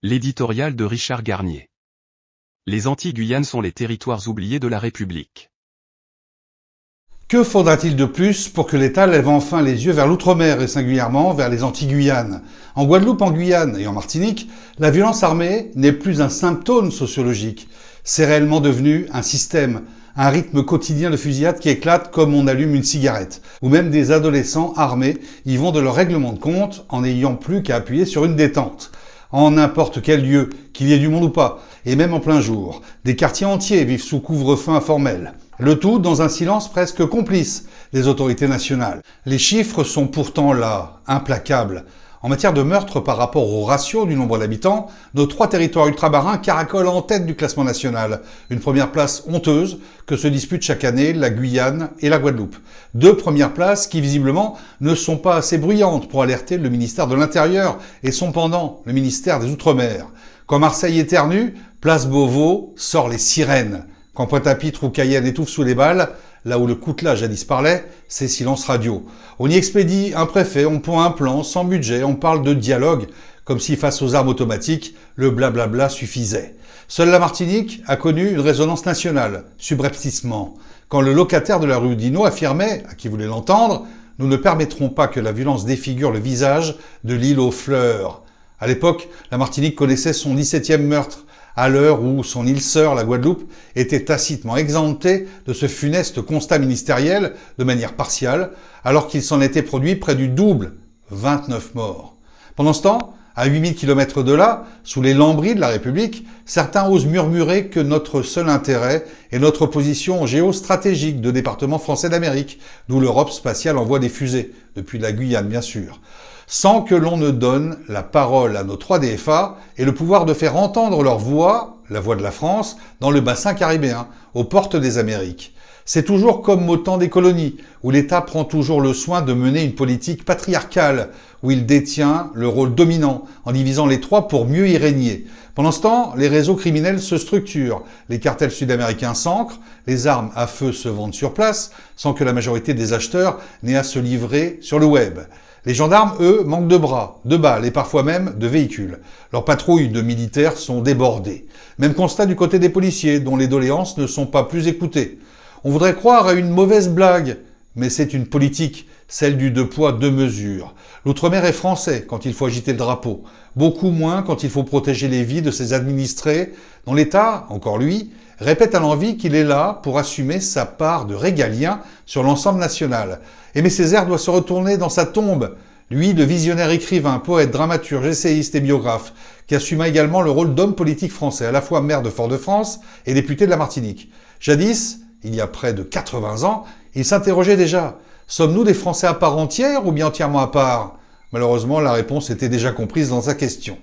L'éditorial de Richard Garnier. Les Antilles-Guyane sont les territoires oubliés de la République. Que faudra-t-il de plus pour que l'État lève enfin les yeux vers l'outre-mer et singulièrement vers les Antilles-Guyane ? En Guadeloupe, en Guyane et en Martinique, la violence armée n'est plus un symptôme sociologique. C'est réellement devenu un système, un rythme quotidien de fusillade qui éclate comme on allume une cigarette. Ou même des adolescents armés y vont de leur règlement de compte en n'ayant plus qu'à appuyer sur une détente. En n'importe quel lieu, qu'il y ait du monde ou pas, et même en plein jour, des quartiers entiers vivent sous couvre-feu informel. Le tout dans un silence presque complice des autorités nationales. Les chiffres sont pourtant là, implacables. En matière de meurtre par rapport au ratio du nombre d'habitants, nos 3 territoires ultramarins caracolent en tête du classement national. Une première place honteuse que se disputent chaque année la Guyane et la Guadeloupe. 2 premières places qui visiblement ne sont pas assez bruyantes pour alerter le ministère de l'Intérieur et son pendant, le ministère des Outre-mer. Quand Marseille éternue, Place Beauvau sort les sirènes. Quand Pointe-à-Pitre ou Cayenne étouffe sous les balles, là où le coutelas jadis parlait, c'est silence radio. On y expédie un préfet, on pond un plan, sans budget, on parle de dialogue, comme si face aux armes automatiques, le blablabla suffisait. Seule la Martinique a connu une résonance nationale, subrepticement, quand le locataire de la rue Dino affirmait, à qui voulait l'entendre, « Nous ne permettrons pas que la violence défigure le visage de l'île aux fleurs ». À l'époque, la Martinique connaissait son 17e meurtre, à l'heure où son île-sœur, la Guadeloupe, était tacitement exemptée de ce funeste constat ministériel de manière partiale, alors qu'il s'en était produit près du double, 29 morts. Pendant ce temps, à 8000 km de là, sous les lambris de la République, certains osent murmurer que notre seul intérêt est notre position géostratégique de département français d'Amérique, d'où l'Europe spatiale envoie des fusées, depuis la Guyane bien sûr, sans que l'on ne donne la parole à nos 3 DFA et le pouvoir de faire entendre leur voix, la voix de la France, dans le bassin caribéen, aux portes des Amériques. C'est toujours comme au temps des colonies, où l'État prend toujours le soin de mener une politique patriarcale, où il détient le rôle dominant, en divisant les 3 pour mieux y régner. Pendant ce temps, les réseaux criminels se structurent, les cartels sud-américains s'ancrent, les armes à feu se vendent sur place, sans que la majorité des acheteurs n'aient à se livrer sur le web. Les gendarmes, eux, manquent de bras, de balles et parfois même de véhicules. Leurs patrouilles de militaires sont débordées. Même constat du côté des policiers, dont les doléances ne sont pas plus écoutées. On voudrait croire à une mauvaise blague, mais c'est une politique, celle du 2 poids 2 mesures. L'outre-mer est français quand il faut agiter le drapeau, beaucoup moins quand il faut protéger les vies de ses administrés, dont l'État, encore lui, répète à l'envi qu'il est là pour assumer sa part de régalien sur l'ensemble national. Aimé Césaire doit se retourner dans sa tombe, lui, le visionnaire écrivain, poète, dramaturge, essayiste et biographe, qui assuma également le rôle d'homme politique français, à la fois maire de Fort-de-France et député de la Martinique. Jadis, il y a près de 80 ans, il s'interrogeait déjà. Sommes-nous des Français à part entière ou bien entièrement à part ? Malheureusement, la réponse était déjà comprise dans sa question.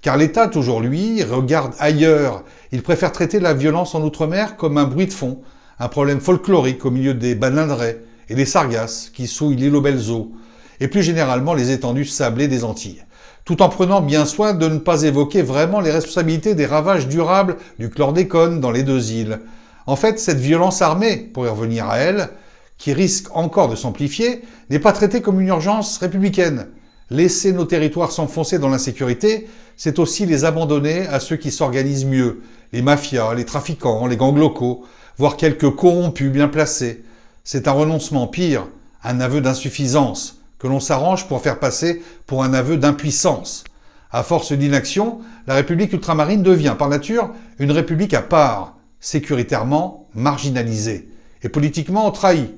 Car l'État, toujours lui, regarde ailleurs. Il préfère traiter la violence en Outre-mer comme un bruit de fond, un problème folklorique au milieu des baleines et des sargasses qui souillent l'île aux belles eaux, et plus généralement les étendues sablées des Antilles, tout en prenant bien soin de ne pas évoquer vraiment les responsabilités des ravages durables du chlordécone dans les 2 îles. En fait, cette violence armée, pour y revenir à elle, qui risque encore de s'amplifier, n'est pas traitée comme une urgence républicaine. Laisser nos territoires s'enfoncer dans l'insécurité, c'est aussi les abandonner à ceux qui s'organisent mieux, les mafias, les trafiquants, les gangs locaux, voire quelques corrompus bien placés. C'est un renoncement, pire, un aveu d'insuffisance, que l'on s'arrange pour faire passer pour un aveu d'impuissance. À force d'inaction, la République ultramarine devient, par nature, une république à part, sécuritairement marginalisée, et politiquement trahie.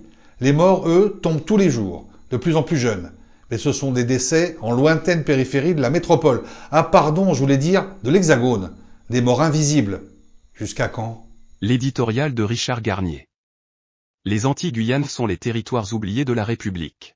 Les morts, eux, tombent tous les jours, de plus en plus jeunes. Mais ce sont des décès en lointaine périphérie de la métropole. Ah pardon, je voulais dire de l'Hexagone. Des morts invisibles. Jusqu'à quand ? L'éditorial de Richard Garnier. Les Antilles-Guyane sont les territoires oubliés de la République.